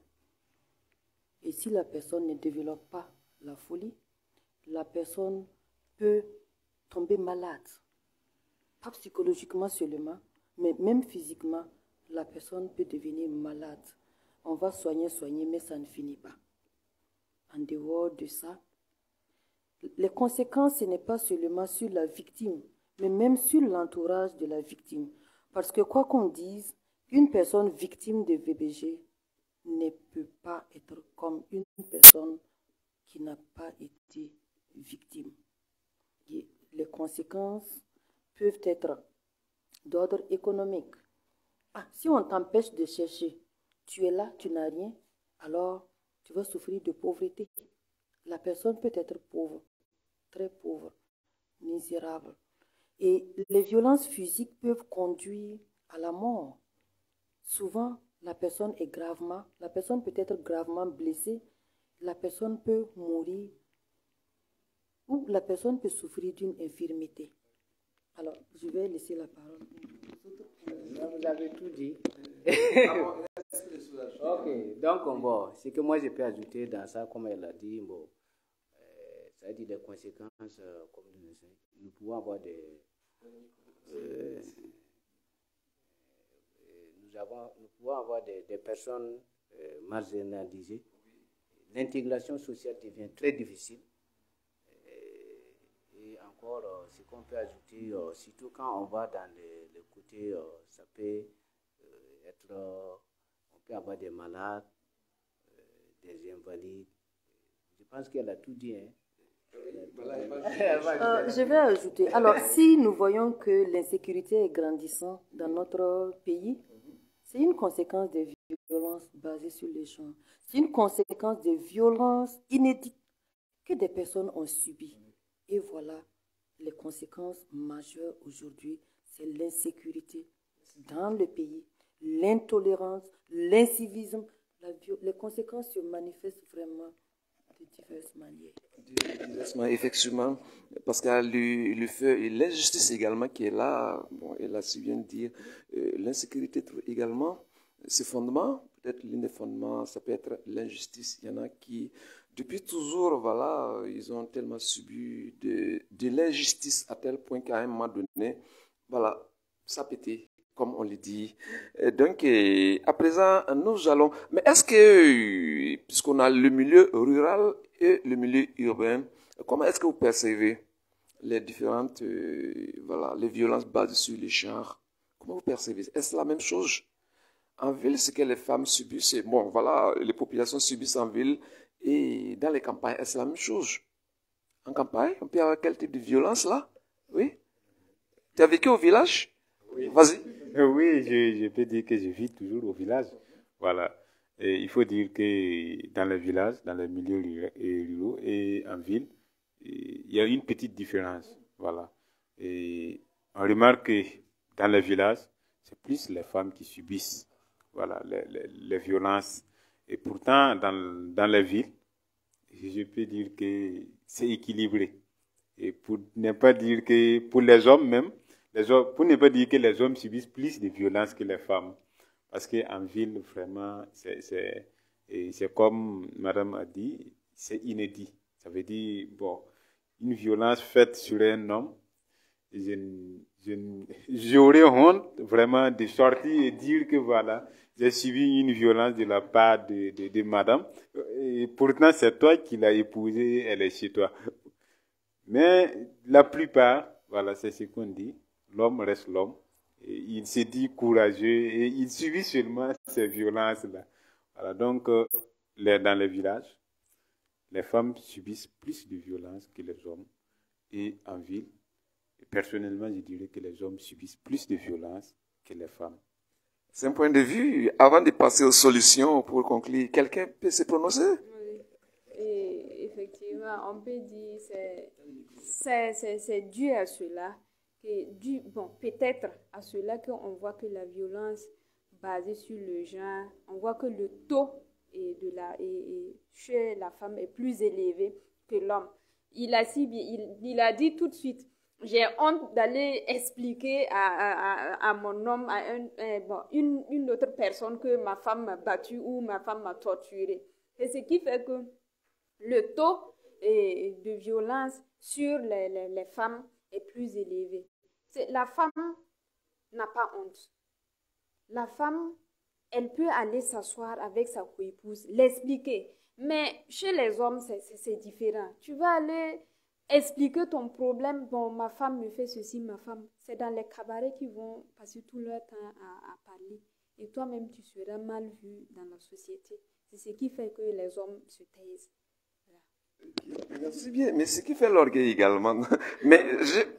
Et si la personne ne développe pas la folie, la personne peut tomber malade. Pas psychologiquement seulement, mais même physiquement, la personne peut devenir malade. On va soigner, mais ça ne finit pas. En dehors de ça, les conséquences, ce n'est pas seulement sur la victime, mais même sur l'entourage de la victime. Parce que quoi qu'on dise, une personne victime de VBG ne peut pas être comme une personne qui n'a pas été victime. Et les conséquences peuvent être d'ordre économique. Si on t'empêche de chercher, tu es là, tu n'as rien, alors tu vas souffrir de pauvreté. La personne peut être pauvre, très pauvre, misérable. Et les violences physiques peuvent conduire à la mort. Souvent, la personne peut être gravement blessée, la personne peut mourir ou la personne peut souffrir d'une infirmité. Alors, je vais laisser la parole. Vous avez tout dit. Ok, donc bon, ce que moi je peux ajouter dans ça, comme elle a dit, bon, ça a dit des conséquences, comme nous pouvons avoir nous pouvons avoir des personnes marginalisées. L'intégration sociale devient très difficile. Et encore, ce qu'on peut ajouter, surtout quand on va dans les côtés, ça peut être, on peut avoir des malades, des invalides. Je pense qu'elle a tout dit. Hein. Je vais ajouter. Alors, si nous voyons que l'insécurité est grandissante dans notre pays, c'est une conséquence des violences basées sur les genres. C'est une conséquence des violences inédites que des personnes ont subies. Et voilà, les conséquences majeures aujourd'hui, c'est l'insécurité dans le pays, l'intolérance, l'incivisme. Les conséquences se manifestent vraiment de diverses manières. Effectivement, parce qu'il y a le fait et l'injustice également qui est là. Bon, elle a si bien dire, l'insécurité trouve également ses fondements. Peut-être l'un des fondements, ça peut être l'injustice. Il y en a qui, depuis toujours, voilà, ils ont tellement subi de l'injustice à tel point qu'à un moment donné, voilà, ça pétait, comme on le dit. Et donc, à présent, nous allons... Mais est-ce que, puisqu'on a le milieu rural et le milieu urbain, comment est-ce que vous percevez les différentes, voilà, les violences basées sur les genres? Comment vous percevez? Est-ce la même chose? En ville, ce que les femmes subissent, c'est, bon, voilà, les populations subissent en ville et dans les campagnes, est-ce la même chose? En campagne, on peut avoir quel type de violence là? Oui? Tu as vécu au village? Oui. Vas-y. Oui, je peux dire que je vis toujours au village. Voilà. Et il faut dire que dans les villages, dans les milieux ruraux et en ville, il y a une petite différence. Voilà. Et on remarque que dans les villages, c'est plus les femmes qui subissent, voilà, les violences. Et pourtant, dans les villes, je peux dire que c'est équilibré. Et pour ne pas dire que pour les hommes même, pour ne pas dire que les hommes subissent plus de violences que les femmes. Parce qu'en ville, vraiment, c'est comme Madame a dit, c'est inédit. Ça veut dire, bon, une violence faite sur un homme, j'aurais honte vraiment de sortir et dire que voilà, j'ai subi une violence de la part de Madame. Et pourtant, c'est toi qui l'as épousée, elle est chez toi. Mais la plupart, voilà, c'est ce qu'on dit. L'homme reste l'homme. Il se dit courageux et il subit seulement ces violences-là. Voilà, donc, dans les villages, les femmes subissent plus de violences que les hommes. Et en ville, personnellement, je dirais que les hommes subissent plus de violences que les femmes. C'est un point de vue. Avant de passer aux solutions pour conclure, quelqu'un peut se prononcer? Oui. Et effectivement, on peut dire que c'est dû à cela. Peut-être à cela qu'on voit que la violence basée sur le genre, on voit que le taux chez la femme est plus élevé que l'homme. Il a dit tout de suite, j'ai honte d'aller expliquer à mon homme, une autre personne que ma femme m'a battu ou ma femme m'a torturé. Et ce qui fait que le taux de violence sur les femmes est plus élevé. La femme n'a pas honte. La femme, elle peut aller s'asseoir avec sa coépouse, l'expliquer. Mais chez les hommes, c'est différent. Tu vas aller expliquer ton problème. Bon, ma femme me fait ceci, ma femme. C'est dans les cabarets qu'ils vont passer tout leur temps à parler. Et toi-même, tu seras mal vu dans la société. C'est ce qui fait que les hommes se taisent. C'est bien, mais ce qui fait l'orgueil également. Mais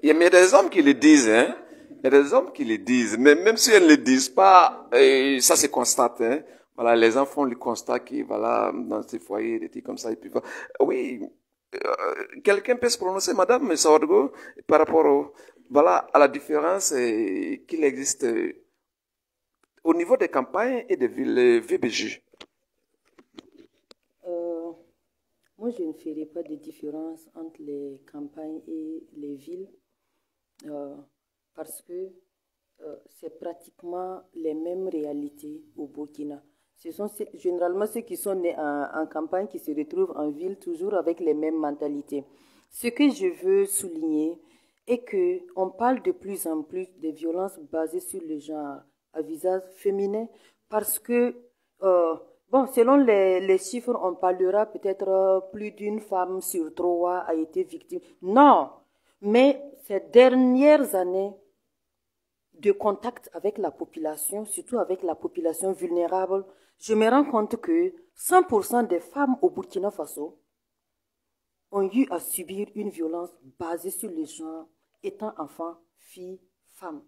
il y a des hommes qui le disent, hein. Il y a des hommes qui le disent, mais même si elles ne le disent pas, ça se constate, hein. Voilà, les enfants font le constat que, voilà, dans ces foyers, des trucs comme ça, et puis, oui, quelqu'un peut se prononcer, Madame Sawadgo, par rapport voilà, à la différence qu'il existe au niveau des campagnes et des villes VBG. Moi, je ne ferai pas de différence entre les campagnes et les villes parce que c'est pratiquement les mêmes réalités au Burkina. Ce sont généralement ceux qui sont nés en campagne qui se retrouvent en ville toujours avec les mêmes mentalités. Ce que je veux souligner est qu'on parle de plus en plus des violences basées sur le genre à visage féminin parce que, bon, selon les chiffres, on parlera peut-être plus d'une femme sur 3 a été victime. Non, mais ces dernières années, de contact avec la population, surtout avec la population vulnérable, je me rends compte que 100% des femmes au Burkina Faso ont eu à subir une violence basée sur le genre, étant enfant, fille, femme.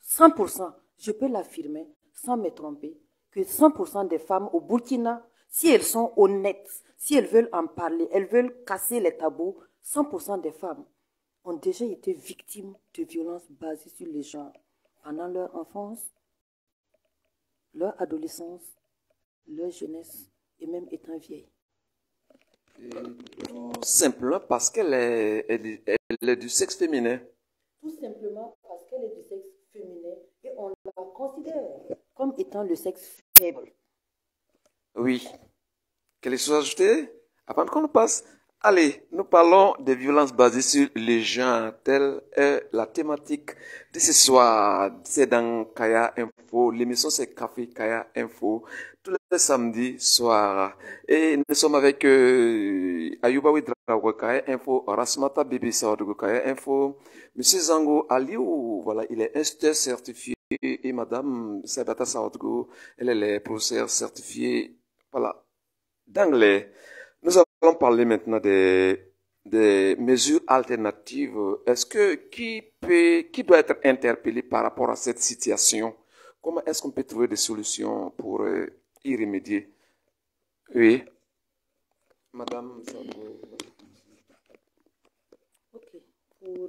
100%, je peux l'affirmer sans me tromper, que 100% des femmes au Burkina, si elles sont honnêtes, si elles veulent en parler, elles veulent casser les tabous, 100% des femmes ont déjà été victimes de violences basées sur le genre pendant leur enfance, leur adolescence, leur jeunesse et même étant vieille. Tout simplement parce qu'elle est du sexe féminin. Tout simplement parce qu'elle est du sexe féminin et on la considère comme étant le sexe faible. Oui. Quelque chose à ajouter avant qu'on passe? Allez, nous parlons des violences basées sur les gens, telle est la thématique de ce soir. C'est dans Kaya Info. L'émission, c'est Café Kaya Info. Tous les samedis soirs. Et nous sommes avec Ayuba Ouedraogo Kaya Info, Rasmata Bibi Saodogo Kaya Info, Monsieur Zango Aliou, voilà, il est instituteur certifié, et Madame Sabata Saodogo, elle est professeure certifiée, voilà, d'anglais. Nous allons parler maintenant des mesures alternatives. Est-ce que qui doit être interpellé par rapport à cette situation? Comment est-ce qu'on peut trouver des solutions pour y remédier? Oui. Madame. Ok. Pour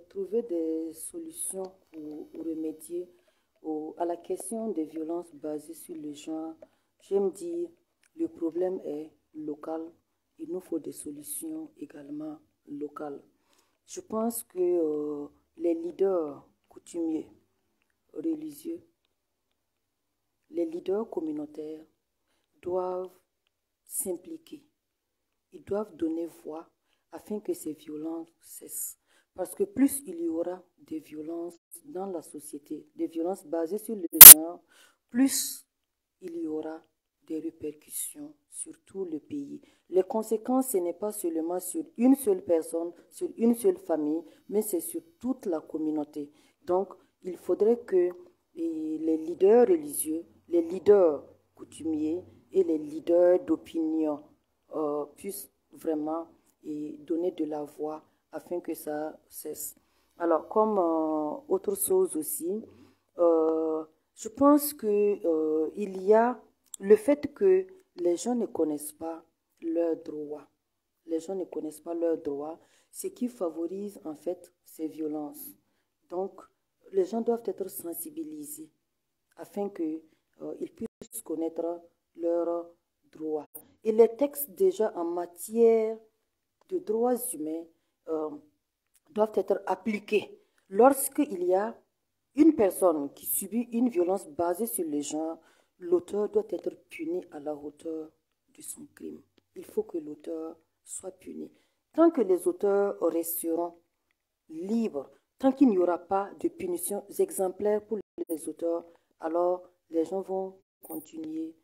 trouver des solutions pour remédier à la question des violences basées sur le genre, j'aime dire le problème est local. Il nous faut des solutions également locales. Je pense que les leaders coutumiers, religieux, les leaders communautaires doivent s'impliquer. Ils doivent donner voix afin que ces violences cessent. Parce que plus il y aura de violences dans la société, des violences basées sur le genre, plus il y aura des répercussions sur tout le pays. Les conséquences, ce n'est pas seulement sur une seule personne, sur une seule famille, mais c'est sur toute la communauté. Donc, il faudrait que les leaders religieux, les leaders coutumiers et les leaders d'opinion puissent vraiment donner de la voix afin que ça cesse. Alors, comme autre chose aussi, je pense que il y a le fait que les gens ne connaissent pas leurs droits. Les gens ne connaissent pas leurs droits, ce qui favorise en fait ces violences. Donc, les gens doivent être sensibilisés afin qu'ils puissent connaître leurs droits. Et les textes déjà en matière de droits humains doivent être appliqués. Lorsqu'il y a une personne qui subit une violence basée sur le genre, l'auteur doit être puni à la hauteur de son crime. Il faut que l'auteur soit puni. Tant que les auteurs resteront libres, tant qu'il n'y aura pas de punitions exemplaires pour les auteurs, alors les gens vont continuer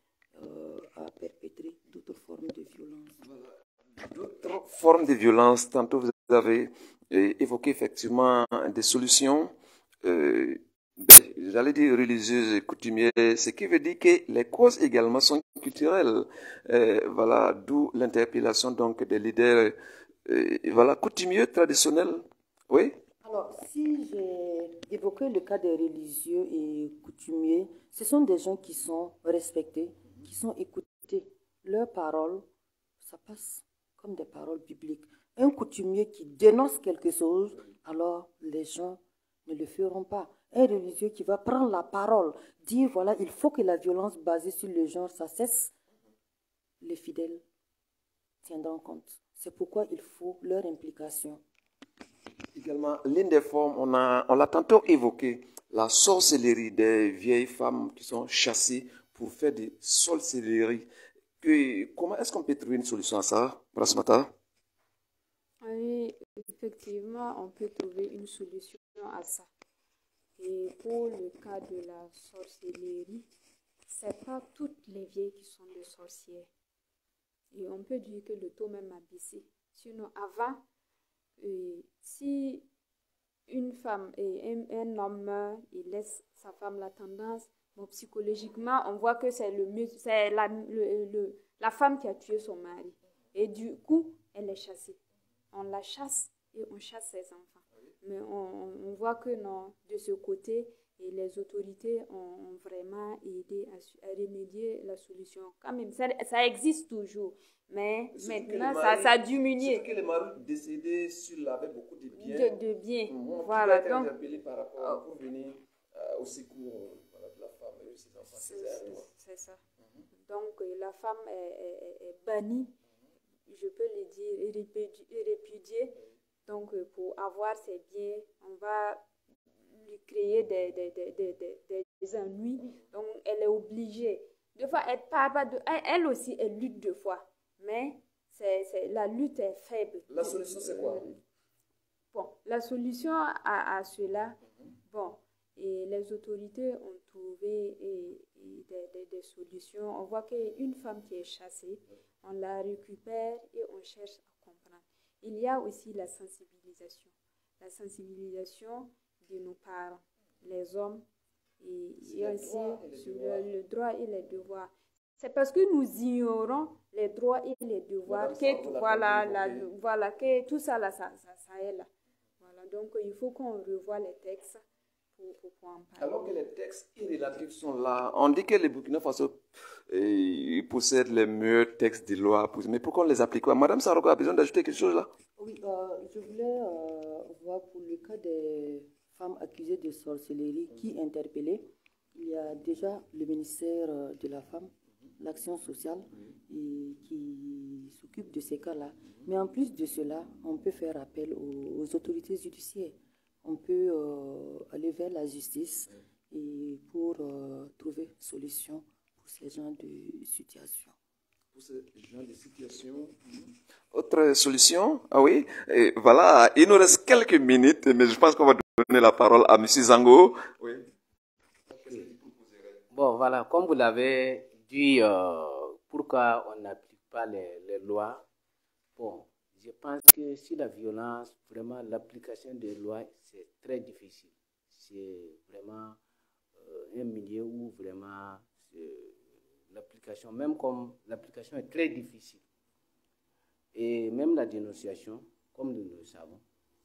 à perpétrer d'autres formes de violence. D'autres formes de violence, tantôt vous avez évoqué effectivement des solutions, j'allais dire religieuses et coutumières, ce qui veut dire que les causes également sont culturelles. Voilà, d'où l'interpellation donc des leaders voilà, coutumiers traditionnels. Oui. Alors, si j'ai évoqué le cas des religieux et coutumiers, ce sont des gens qui sont respectés, qui sont écoutés. Leurs paroles, ça passe comme des paroles bibliques. Un coutumier qui dénonce quelque chose, alors les gens ne le feront pas. Un religieux qui va prendre la parole, dire voilà, il faut que la violence basée sur le genre, ça cesse, les fidèles tiendront compte. C'est pourquoi il faut leur implication. Également, l'une des formes, on l'a tantôt évoqué, la sorcellerie des vieilles femmes qui sont chassées pour faire des sorcelleries. Comment est-ce qu'on peut trouver une solution à ça, Rasmata? Oui, effectivement, on peut trouver une solution à ça. Et pour le cas de la sorcellerie, c'est pas toutes les vieilles qui sont des sorcières. Et on peut dire que le taux même a baissé. Sinon, avant, si une femme et un homme meurt, il laisse sa femme la tendance, bon, psychologiquement, on voit que c'est la femme qui a tué son mari. Et du coup, elle est chassée. On la chasse et on chasse ses enfants. Mais on voit que non, de ce côté, et les autorités ont vraiment aidé à remédier la solution. Quand même, ça existe toujours, mais maintenant, ça a diminué. C'est que les maris décédés avaient beaucoup de biens. De biens, voilà. Donc, interpellé par rapport pour venir au secours de la femme et de ses enfants. C'est ça. Donc, la femme est bannie, je peux le dire, répudiée. Donc, pour avoir ses biens, on va lui créer des ennuis. Donc, elle est obligée. Deux fois, elle aussi, elle lutte deux fois. Mais la lutte est faible. La solution, c'est quoi? Bon, la solution à cela, bon, et les autorités ont trouvé des solutions. On voit qu'une femme qui est chassée, on la récupère et on cherche à comprendre. Il y a aussi la sensibilisation. La sensibilisation de nos parents, les hommes, et aussi sur le droit et les devoirs. C'est parce que nous ignorons les droits et les devoirs que tout ça, là, ça est là. Voilà, donc il faut qu'on revoie les textes pour en parler. Alors que les textes irrélatifs sont là, on dit que les Burkina Faso possèdent les meilleurs textes de loi, mais pourquoi on les applique pas? Madame Saroko a besoin d'ajouter quelque chose là? Oui, je voulais voir pour le cas des femmes accusées de sorcellerie qui interpellaient. Il y a déjà le ministère de la Femme, l'Action sociale, qui s'occupe de ces cas-là. Mais en plus de cela, on peut faire appel aux autorités judiciaires. On peut aller vers la justice et pour trouver solution pour ces genres de situations. Pour ce genre de situation. Autre solution? Ah oui, et voilà, il nous reste quelques minutes, mais je pense qu'on va donner la parole à M. Zango. Oui. Bon, voilà, comme vous l'avez dit, pourquoi on n'applique pas les lois? Bon, je pense que si la violence, vraiment, l'application des lois, c'est très difficile. C'est vraiment un milieu où vraiment l'application, même comme l'application est très difficile. Et même la dénonciation, comme nous le savons,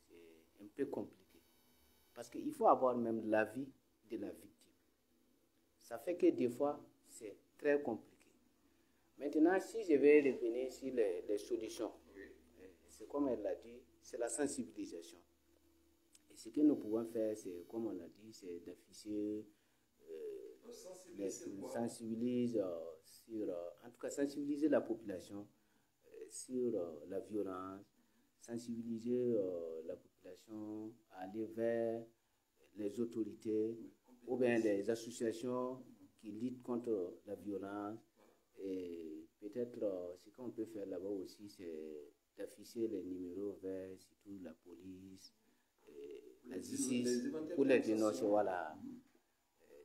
c'est un peu compliqué. Parce qu'il faut avoir même l'avis de la victime. Ça fait que des fois, c'est très compliqué. Maintenant, si je vais revenir sur les solutions, c'est comme elle l'a dit, c'est la sensibilisation. Et ce que nous pouvons faire, c'est, comme on l'a dit, c'est d'afficher, sensibiliser en tout cas sensibiliser la population sur la violence, sensibiliser la population à aller vers les autorités ou bien des associations qui luttent contre la violence. Et peut-être ce qu'on peut faire là-bas aussi, c'est d'afficher les numéros vers surtout la police, la justice, pour les dénoncer. Voilà.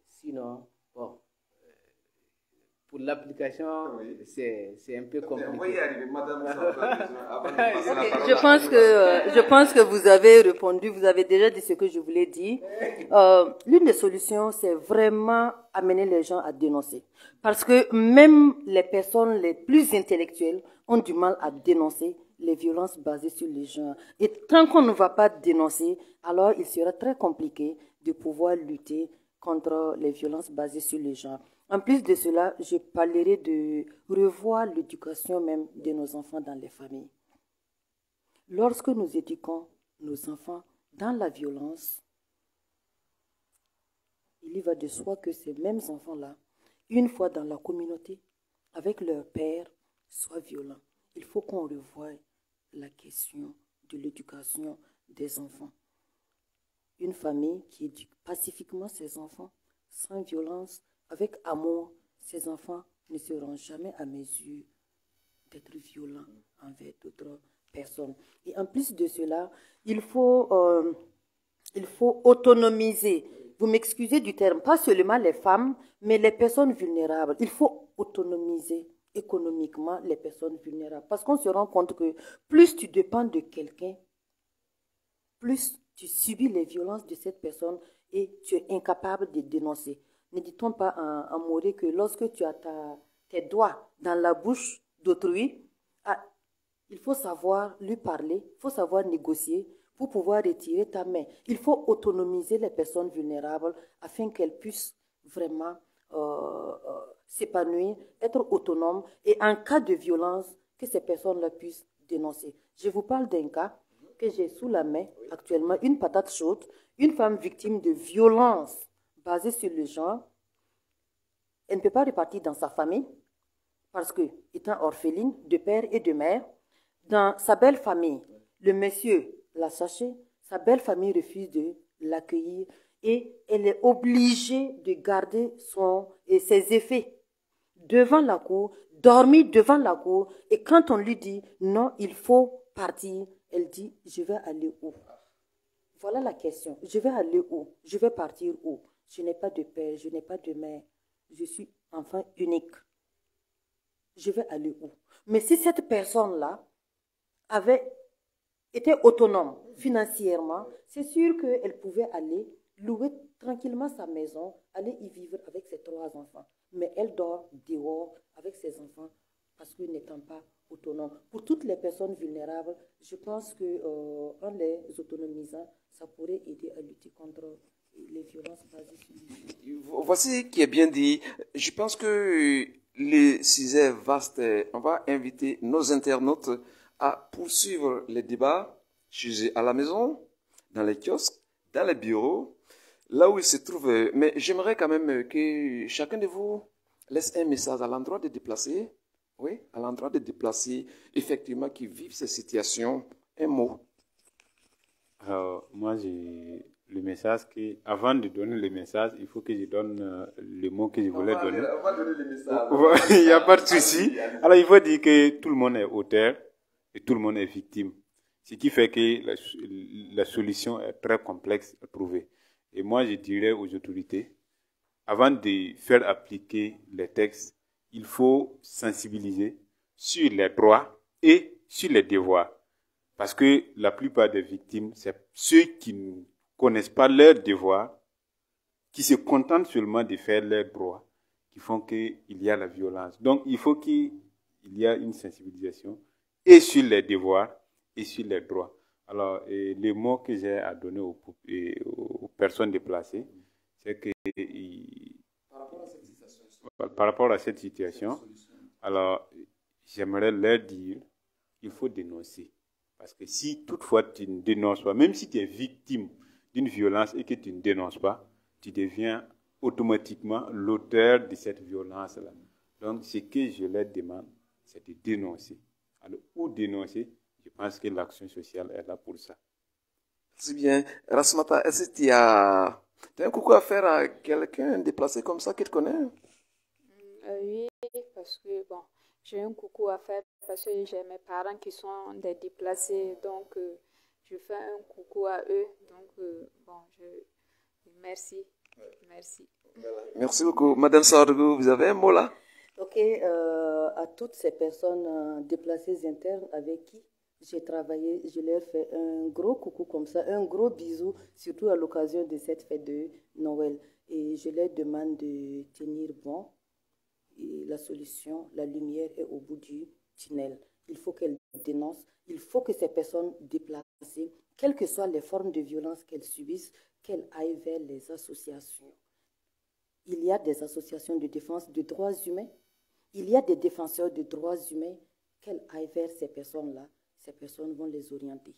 Sinon, bon, pour l'application, c'est un peu compliqué. On va y arriver, madame. Je pense que vous avez répondu, vous avez déjà dit ce que je voulais dire. L'une des solutions, c'est vraiment amener les gens à dénoncer. Parce que même les personnes les plus intellectuelles ont du mal à dénoncer les violences basées sur les gens. Et tant qu'on ne va pas dénoncer, alors il sera très compliqué de pouvoir lutter contre les violences basées sur les gens. En plus de cela, je parlerai de revoir l'éducation même de nos enfants dans les familles. Lorsque nous éduquons nos enfants dans la violence, il y va de soi que ces mêmes enfants-là, une fois dans la communauté, avec leur père, soient violents. Il faut qu'on revoie la question de l'éducation des enfants. Une famille qui éduque pacifiquement ses enfants, sans violence, avec amour, ses enfants ne seront jamais à mesure d'être violents envers d'autres personnes. Et en plus de cela, il faut autonomiser. Vous m'excusez du terme, pas seulement les femmes, mais les personnes vulnérables. Il faut autonomiser économiquement les personnes vulnérables. Parce qu'on se rend compte que plus tu dépends de quelqu'un, plus tu subis les violences de cette personne et tu es incapable de dénoncer. Ne dit-on pas en Morée que lorsque tu as tes doigts dans la bouche d'autrui, il faut savoir lui parler, il faut savoir négocier pour pouvoir retirer ta main. Il faut autonomiser les personnes vulnérables afin qu'elles puissent vraiment s'épanouir, être autonomes et en cas de violence, que ces personnes-là puissent dénoncer. Je vous parle d'un cas que j'ai sous la main actuellement, une patate chaude, une femme victime de violences basées sur le genre. Elle ne peut pas repartir dans sa famille parce que, étant orpheline de père et de mère, dans sa belle famille, le monsieur l'a sachet, sa belle famille refuse de l'accueillir et elle est obligée de garder ses effets devant la cour, dormir devant la cour, et quand on lui dit non, il faut partir, elle dit je vais aller où? Voilà la question. Je vais aller où? Je vais partir où? Je n'ai pas de père, je n'ai pas de mère, je suis enfant unique. Je vais aller où? Mais si cette personne-là avait été autonome financièrement, c'est sûr qu'elle pouvait aller louer tranquillement sa maison, aller y vivre avec ses 3 enfants. Mais elle dort dehors avec ses enfants parce que n'étant pas autonome. Pour toutes les personnes vulnérables, je pense qu'en les autonomisant, ça pourrait aider à lutter contre les violences basées sur les femmes. Voici ce qui est bien dit. Je pense que les sujets vastes, on va inviter nos internautes à poursuivre les débats chez eux à la maison, dans les kiosques, dans les bureaux, là où ils se trouvent. Mais j'aimerais quand même que chacun de vous laisse un message à l'endroit des déplacés, oui, à l'endroit des déplacés, effectivement, qui vivent ces situations. Un mot. Alors, moi, j'ai le message que, avant de donner le message, il faut que je donne le mot que je voulais donner. On va donner le message. Il n'y a pas de souci. Alors, il faut dire que tout le monde est auteur et tout le monde est victime. Ce qui fait que la solution est très complexe à trouver. Et moi, je dirais aux autorités, avant de faire appliquer les textes, il faut sensibiliser sur les droits et sur les devoirs. Parce que la plupart des victimes, c'est ceux qui ne connaissent pas leurs devoirs, qui se contentent seulement de faire leurs droits, qui font qu'il y a la violence. Donc, il faut qu'il y ait une sensibilisation et sur les devoirs et sur les droits. Alors, les mots que j'ai à donner aux personnes déplacées, c'est que par rapport à cette situation, alors j'aimerais leur dire qu'il faut dénoncer. Parce que si toutefois tu ne dénonces pas, même si tu es victime d'une violence et que tu ne dénonces pas, tu deviens automatiquement l'auteur de cette violence-là. Donc, ce que je leur demande, c'est de dénoncer. Alors, où dénoncer? Je pense que l'action sociale est là pour ça. C'est bien. Rasmata, est-ce que tu as un coucou à faire à quelqu'un déplacé comme ça que tu connais? Oui, parce que bon, j'ai un coucou à faire parce que j'ai mes parents qui sont des déplacés, donc je fais un coucou à eux. Donc, merci. Merci. Merci beaucoup. Madame Saoudou, vous avez un mot là? Ok, à toutes ces personnes déplacées internes avec qui j'ai travaillé, je leur fais un gros coucou comme ça, un gros bisou, surtout à l'occasion de cette fête de Noël. Et je leur demande de tenir bon. Et la solution, la lumière est au bout du tunnel. Il faut qu'elles dénoncent, il faut que ces personnes déplacées, quelles que soient les formes de violence qu'elles subissent, qu'elles aillent vers les associations. Il y a des associations de défense des droits humains. Il y a des défenseurs de droits humains. Qu'elles aillent vers ces personnes-là. ces personnes vont les orienter.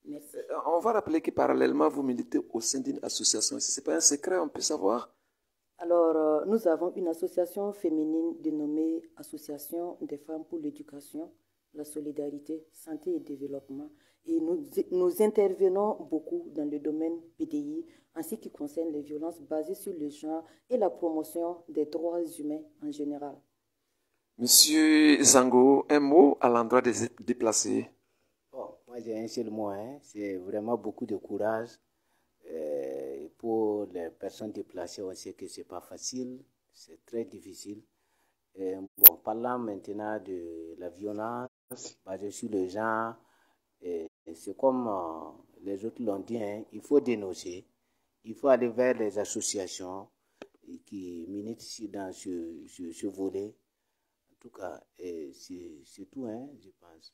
Merci. On va rappeler que parallèlement, vous militez au sein d'une association. Si ce n'est pas un secret, on peut savoir. Alors, nous avons une association féminine dénommée Association des femmes pour l'éducation, la solidarité, santé et développement. Et nous intervenons beaucoup dans le domaine PDI, en ce qui concerne les violences basées sur le genre et la promotion des droits humains en général. Monsieur Zango, un mot à l'endroit des déplacés. Bon, moi j'ai un seul mot, hein. C'est vraiment beaucoup de courage. Pour les personnes déplacées, on sait que ce n'est pas facile, c'est très difficile. Bon, parlant maintenant de la violence basée sur le genre, c'est comme les autres l'ont dit, hein, il faut dénoncer, il faut aller vers les associations qui militent dans ce volet. En tout cas, c'est tout, hein, je pense.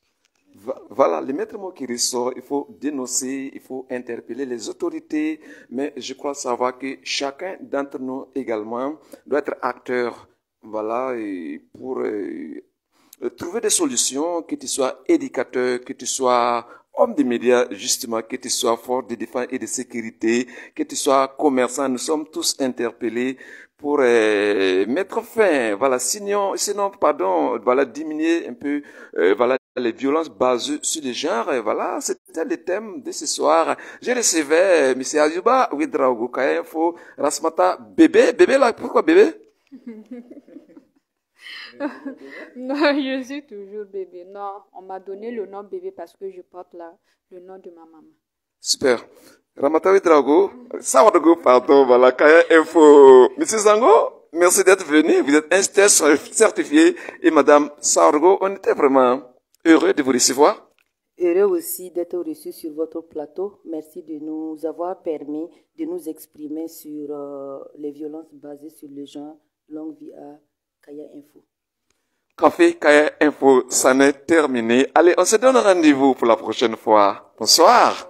Voilà, le maître mot qui ressort, il faut dénoncer, il faut interpeller les autorités, mais je crois savoir que chacun d'entre nous également doit être acteur, voilà, et pour trouver des solutions, que tu sois éducateur, que tu sois homme des médias, justement, que tu sois fort de défense et de sécurité, que tu sois commerçant, nous sommes tous interpellés pour mettre fin, voilà, sinon, pardon, voilà, diminuer un peu, voilà, les violences basées sur les genres, et voilà, c'était le thème de ce soir. Je recevais M. Ayuba Ouedraogo, Kayinfo, Rasmata, bébé là, pourquoi bébé? Non, je suis toujours bébé. Non, on m'a donné le nom bébé parce que je porte le nom de ma maman. Super. Ramata Ouedraogo, Sawadogo, pardon, voilà, Kayinfo. Monsieur Zango, merci d'être venu. Vous êtes un certifié. Et Madame Sawadogo, on était vraiment heureux de vous recevoir. Heureux aussi d'être reçu sur votre plateau. Merci de nous avoir permis de nous exprimer sur les violences basées sur le genre. Longue vie à Kaya Info. Café Kaya Info, ça n'est terminé. Allez, on se donne rendez-vous pour la prochaine fois. Bonsoir.